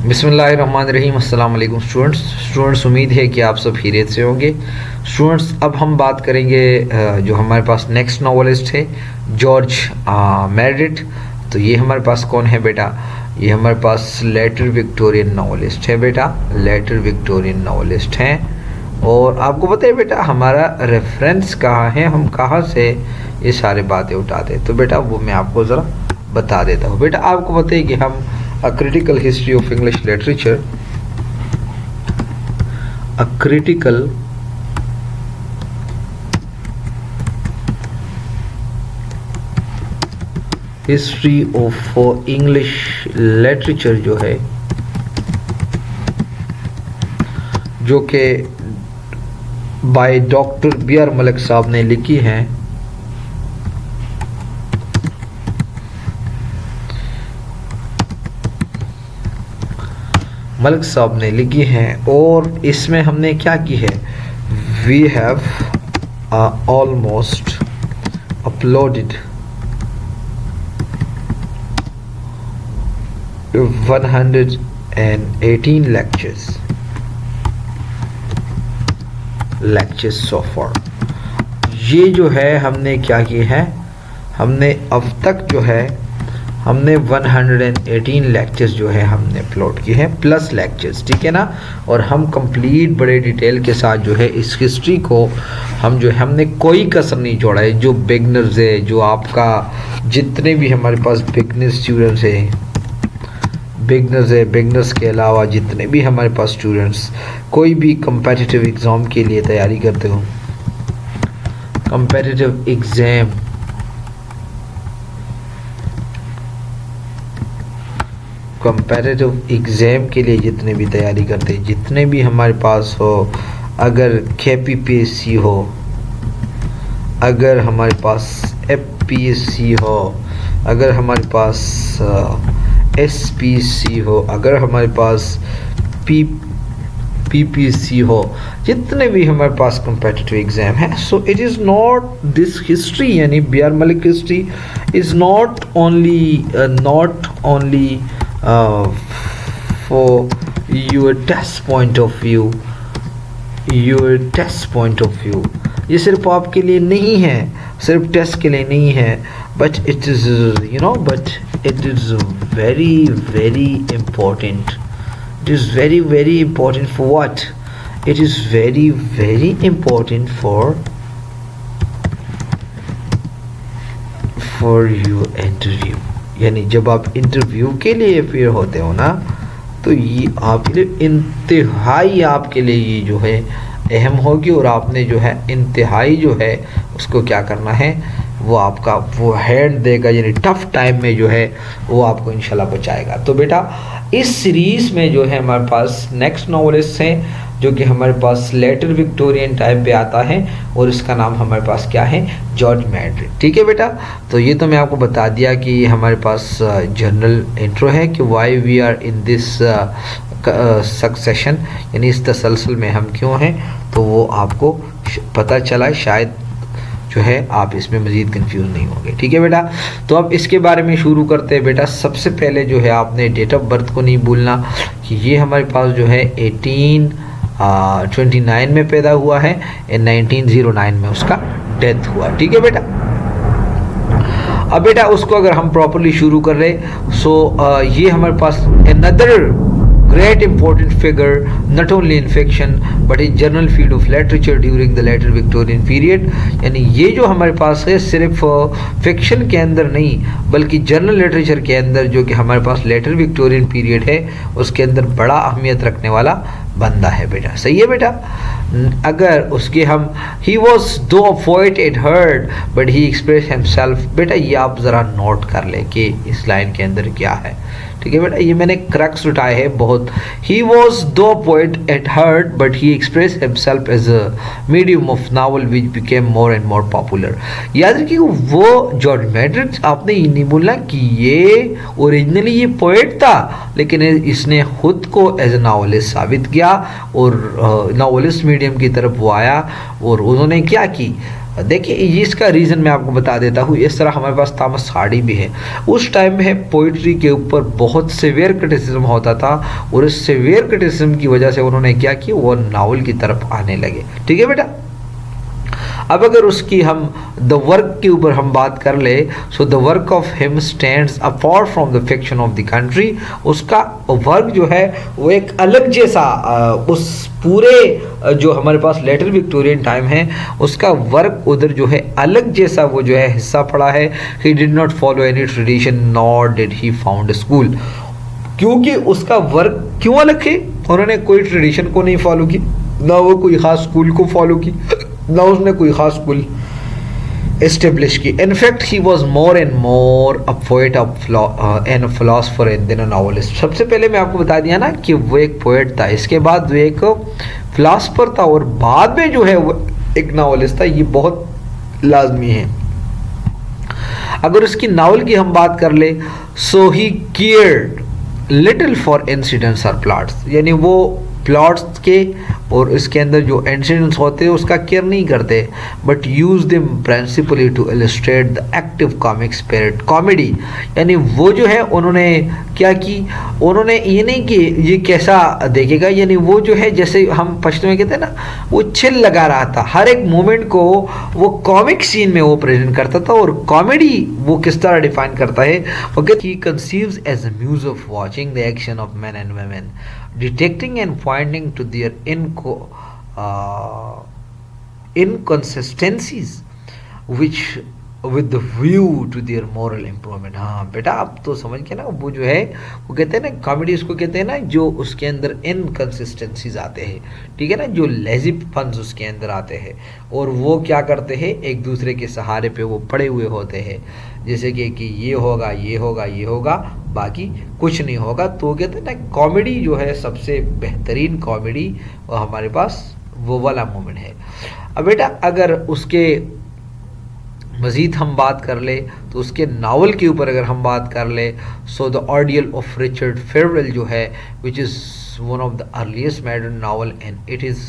बिस्मिल्लाहिर्रहमानिर्रहीम। अस्सलाम वालेकुम स्टूडेंट्स, उम्मीद है कि आप सब खैरियत से होंगे। स्टूडेंट्स, अब हम बात करेंगे जो हमारे पास नेक्स्ट नॉवेलिस्ट है जॉर्ज मेरेडिथ। तो ये हमारे पास कौन है बेटा? ये हमारे पास लेटर विक्टोरियन नॉवेलिस्ट है बेटा, लेटर विक्टोरियन नॉवेलिस्ट हैं। और आपको पता है बेटा हमारा रेफरेंस कहाँ है, हम कहाँ से ये सारे बातें उठाते हैं। तो बेटा वो मैं आपको ज़रा बता देता हूँ। बेटा आपको पता है कि हम A critical history of English literature, a critical history of English literature जो है, जो कि बाय डॉक्टर B.R. मलिक साहब ने लिखी है। मलिक साहब ने लिखी है और इसमें हमने क्या की है, we have almost uploaded 118 lectures so far. ये जो है हमने क्या की है, हमने अब तक जो है हमने 118 लेक्चर्स जो है हमने अपलोड किए हैं, प्लस लेक्चर्स, ठीक है ना। और हम कंप्लीट बड़े डिटेल के साथ जो है इस हिस्ट्री को हम जो है हमने कोई कसर नहीं छोड़ा है। जो बिगनर्स है, जो आपका जितने भी हमारे पास बिगनर स्टूडेंट्स हैं, बिगनर्स के अलावा जितने भी हमारे पास स्टूडेंट्स कोई भी कम्पिटिटिव एग्ज़ाम के लिए तैयारी करते हो, कम्पिटिटिव एग्ज़ाम के लिए जितने भी तैयारी करते हैं, जितने भी हमारे पास हो, अगर KPPSC हो, अगर हमारे पास FPSC हो, अगर हमारे पास SPC हो, अगर हमारे पास PPC हो, जितने भी हमारे पास कम्पिटिटिव एग्ज़ाम है, so it is not this history, यानी B.R. Malik history is not only for your test point of view, ये सिर्फ आपके लिए नहीं है, सिर्फ टेस्ट के लिए नहीं है, but it is very very important. It is very very important for what? It is very very important for your interview। यानी जब आप इंटरव्यू के लिए अपेयर होते हो ना, तो ये आपके लिए इंतहाई, आपके लिए ये जो है अहम होगी। और आपने जो है इंतहाई जो है उसको क्या करना है, वो आपका वो हैंड देगा, यानी टफ टाइम में जो है वो आपको इंशाल्लाह बचाएगा। तो बेटा इस सीरीज़ में जो है हमारे पास नेक्स्ट नॉवेलिस्ट हैं जो कि हमारे पास लेटर विक्टोरियन टाइप पे आता है, और इसका नाम हमारे पास क्या है, जॉर्ज मेरेडिथ, ठीक है बेटा। तो ये तो मैं आपको बता दिया कि ये हमारे पास जनरल इंट्रो है कि why we are in this succession, यानी इस तसलसल में हम क्यों हैं, तो वो आपको पता चला। शायद जो है आप इसमें मज़ीद कंफ्यूज नहीं होंगे, ठीक है बेटा। तो अब इसके बारे में शुरू करते हैं बेटा। सबसे पहले जो है आपने डेट ऑफ बर्थ को नहीं भूलना कि ये हमारे पास जो है 1829 में पैदा हुआ है, 1909 में उसका डेथ हुआ, ठीक है बेटा। अब बेटा उसको अगर हम प्रॉपरली शुरू कर रहे, सो ये हमारे पास another great important figure not only in fiction but in general field of literature during the later Victorian period। यानी ये जो हमारे पास है सिर्फ फिक्शन के अंदर नहीं बल्कि जनरल लिटरेचर के अंदर, जो कि हमारे पास लेटर विक्टोरियन पीरियड है, उसके अंदर बड़ा अहमियत रखने वाला बंदा है बेटा। सही है बेटा। अगर उसके हम he was though poet at heart but he express himself, बेटा ये आप ज़रा नोट कर ले कि इस लाइन के अंदर क्या है, ठीक है बेटा। ये मैंने क्रक्स उठाए हैं बहुत। He was though poet at heart but he express himself as a medium of novel which became more and more popular. याद रखिए वो जॉर्ज मेरेडिथ, आपने ये नहीं बोलना कि ये ओरिजिनली ये पोएट था, लेकिन इसने खुद को एज ए नावलिस्ट साबित किया और नावलिस्ट मीडियम की तरफ वो आया और उन्होंने क्या की, देखिए इसका रीज़न मैं आपको बता देता हूँ। इस तरह हमारे पास थॉमस हार्डी भी है। उस टाइम में पोइट्री के ऊपर बहुत सिवियर क्रिटिसिज्म होता था और इस सिवियर क्रिटिसिज्म की वजह से उन्होंने क्या किया, वो नावल की तरफ आने लगे। ठीक है बेटा। अब अगर उसकी हम द वर्क के ऊपर हम बात कर ले, so the work of him stands apart from the fiction of the country. उसका वर्क जो है वो एक अलग जैसा उस पूरे जो हमारे पास लेटर विक्टोरियन टाइम है उसका वर्क उधर जो है अलग जैसा वो जो है हिस्सा पड़ा है। He did not follow any tradition nor did he found school. क्योंकि उसका वर्क क्यों अलग है, उन्होंने कोई ट्रेडिशन को नहीं फॉलो की, ना वो कोई ख़ास स्कूल को फॉलो की, ना उसने कोई ख़ास स्कूल एस्टेब्लिश की। In fact he was more and more a poet and philosopher and then a novelist. सबसे पहले मैं आपको बता दिया ना कि वो एक पोएट था, इसके बाद वो एक फिलोसफर था और बाद में जो है वो एक नॉवलिस्ट था। ये बहुत लाजमी है। अगर उसकी नावल की हम बात कर ले, सो ही केयर्ड लिटिल फॉर इंसिडेंट्स और प्लॉट्स, यानी वो प्लॉट्स के और इसके अंदर जो इंसिडेंट्स होते हैं उसका केयर नहीं करते, but use them principally to illustrate the active comic spirit comedy. यानी वो जो है उन्होंने क्या की, उन्होंने ये नहीं कि ये कैसा देखेगा, यानी वो जो है जैसे हम पश्चिम में कहते हैं ना, वो छिल लगा रहा था, हर एक मोमेंट को वो कॉमिक सीन में वो प्रेजेंट करता था। और कॉमेडी वो किस तरह डिफाइन करता है, वो कहते he conceives as a muse of watching the action of men and women, detecting and pointing to their inconsistencies which with the view to their moral improvement। हाँ बेटा आप तो समझ के ना, वो जो है वो कहते हैं ना कॉमेडी उसको कहते हैं ना जो उसके अंदर इनकन्सिस्टेंसीज आते हैं, ठीक है ना, जो लेजी फंस उसके अंदर आते हैं और वो क्या करते हैं एक दूसरे के सहारे पे वो पड़े हुए होते हैं, जैसे कि ये होगा ये होगा ये होगा बाकी कुछ नहीं होगा। तो कहते हैं ना कॉमेडी जो है सबसे बेहतरीन कॉमेडी और हमारे पास वो वाला मोमेंट है। अब बेटा अगर उसके मज़ीद हम बात कर ले तो उसके नावल के ऊपर अगर हम बात कर ले, so the ordeal of Richard Feverel जो है which is one of the earliest modern novel and it is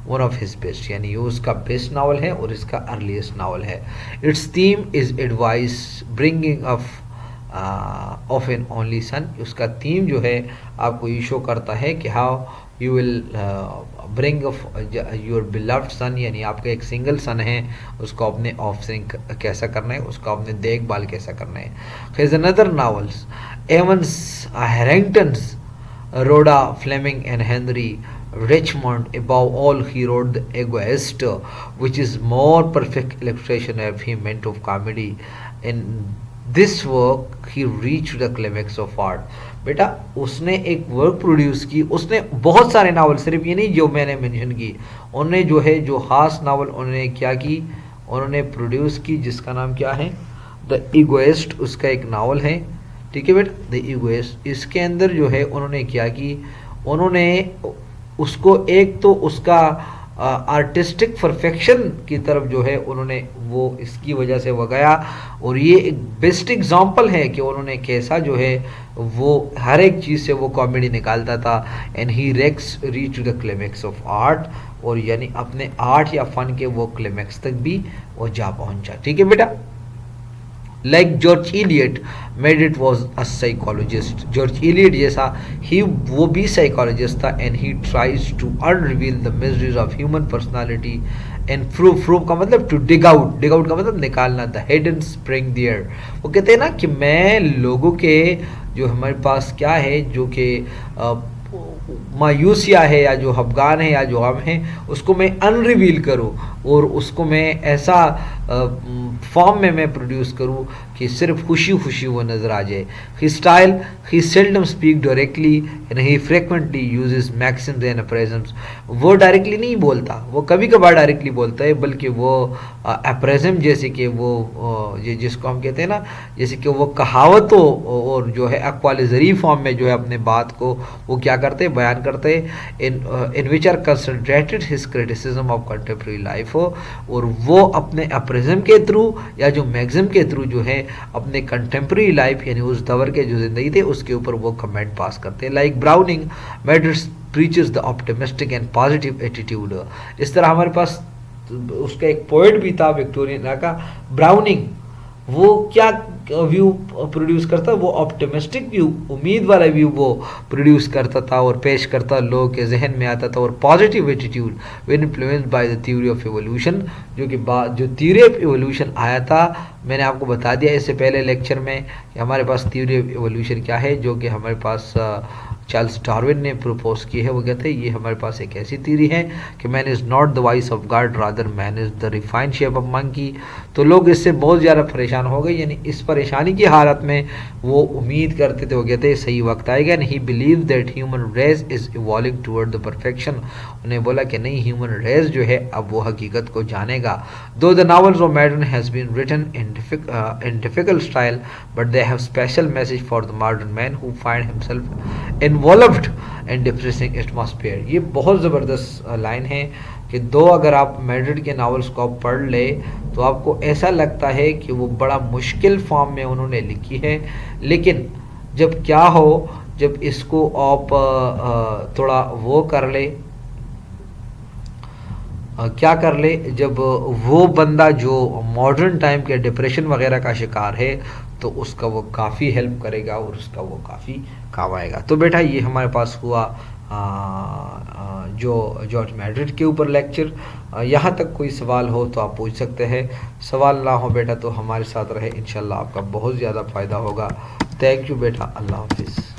one of his best, यानी ये उसका बेस्ट नावल है और इसका अर्लीस्ट नावल है। Its theme is advice bringing of an only son. उसका थीम जो है आपको ये शो करता है कि how you will bring of your beloved son, यानी आपका एक सिंगल सन है उसको अपने ऑफस्प्रिंग कैसा करना है, उसको अपने देखभाल कैसा करना है। His another novels Evans Harringtons, Rhoda Fleming and Henry Richmond. Above all, he wrote The Egoist, which is more perfect illustration of him meant of comedy. In this work, he reached the climax of art. बेटा उसने एक work produce की, उसने बहुत सारे novel, सिर्फ ये नहीं जो मैंने मेंशन की, उन्होंने जो है जो खास नावल उन्होंने क्या की, उन्होंने प्रोड्यूस की जिसका नाम क्या है, द इगोइस्ट उसका एक नावल है। ठीक है बेटा, द इगोइस्ट। इसके अंदर जो है उन्होंने क्या की, उन्होंने उसको एक तो उसका आर्टिस्टिक परफेक्शन की तरफ जो है उन्होंने वो इसकी वजह से वो गया और ये एक बेस्ट एग्जांपल है कि उन्होंने कैसा जो है वो हर एक चीज़ से वो कॉमेडी निकालता था। And he reach the climax of art, और यानी अपने आर्ट या फन के वो क्लाइमेक्स तक भी वो जा पहुंचा। ठीक है बेटा। Like George Eliot made it was a psychologist, George Eliot जैसा ही वो भी साइकोलॉजिस्ट था। And he tries to unreveal the mysteries of human personality and prove का मतलब टू डिग आउट का मतलब निकालना, द हिडन स्प्रिंग देयर। वो कहते हैं ना कि मैं लोगों के जो हमारे पास क्या है जो कि मायूसिया है या जो अफगान है या जो हम हैं उसको मैं अनरिवील करूं और उसको मैं ऐसा फॉर्म में मैं प्रोड्यूस करूं कि सिर्फ खुशी खुशी वो नज़र आ जाए। He style he seldom speak directly and he frequently uses maxims and aphorisms. वो डायरेक्टली नहीं बोलता, वो कभी कभार डायरेक्टली बोलता है, बल्कि वो अप्रेजम जैसे कि वो जिसको हम कहते हैं ना, जैसे कि वो कहावतों और जो है अक्वालिजरी फॉर्म में जो है अपने बात को वो क्या करते हैं, बयान करते हैं। In which are concentrated his criticism of contemporary life, और वो अपने अप्रेजम के थ्रू या जो मैगजिम के थ्रू जो है अपने कंटेम्प्रेरी लाइफ यानी उस दौर के जो ज़िंदगी थे उसके ऊपर वो कमेंट पास करते हैं। Like Browning Meredith preaches the optimistic and positive attitude। इस तरह हमारे पास उसका एक पोएट भी था विक्टोरियन का, ब्राउनिंग, वो क्या व्यू प्रोड्यूस करता, वो ऑप्टिमिस्टिक व्यू, उम्मीद वाला व्यू वो प्रोड्यूस करता था और पेश करता, लोगों के जहन में आता था, और positive attitude when influenced by the theory of evolution, जो कि जो थ्योरी ऑफ एवोल्यूशन आया था, मैंने आपको बता दिया इससे पहले लेक्चर में कि हमारे पास थ्योरी ऑफ एवोल्यूशन क्या है, जो कि हमारे पास चार्ल्स डार्विन ने प्रपोज की है। वो कहते हैं ये हमारे पास एक ऐसी थ्योरी है कि man is not the voice of God, rather man is the refined shape of monkey. तो लोग इससे बहुत ज़्यादा परेशान हो गए, यानी इस परेशानी की हालत में वो उम्मीद करते थे, वो कहते हैं सही वक्त आएगा, नहीं believe that human race is evolving toward the perfection. उन्हें बोला कि नहीं, ह्यूमन रेस जो है अब वो हकीकत को जानेगा। Though the novels of modern has been written in difficult style, but they have special message for the modern man who find himself involved in depressing atmosphere. ये बहुत ज़बरदस्त लाइन है कि दो अगर आप मैड्रिड के नावल्स को आप पढ़ ले तो आपको ऐसा लगता है कि वो बड़ा मुश्किल फॉर्म में उन्होंने लिखी है, लेकिन जब क्या हो, जब इसको आप थोड़ा वो कर ले, क्या कर ले, जब वो बंदा जो मॉडर्न टाइम के डिप्रेशन वगैरह का शिकार है तो उसका वो काफ़ी हेल्प करेगा और उसका वो काफ़ी काम आएगा। तो बेटा ये हमारे पास हुआ जो जॉर्ज मैड्रिड के ऊपर लेक्चर। यहाँ तक कोई सवाल हो तो आप पूछ सकते हैं, सवाल ना हो बेटा तो हमारे साथ रहे, इंशाल्लाह आपका बहुत ज़्यादा फ़ायदा होगा। थैंक यू बेटा, अल्लाह हाफिज़।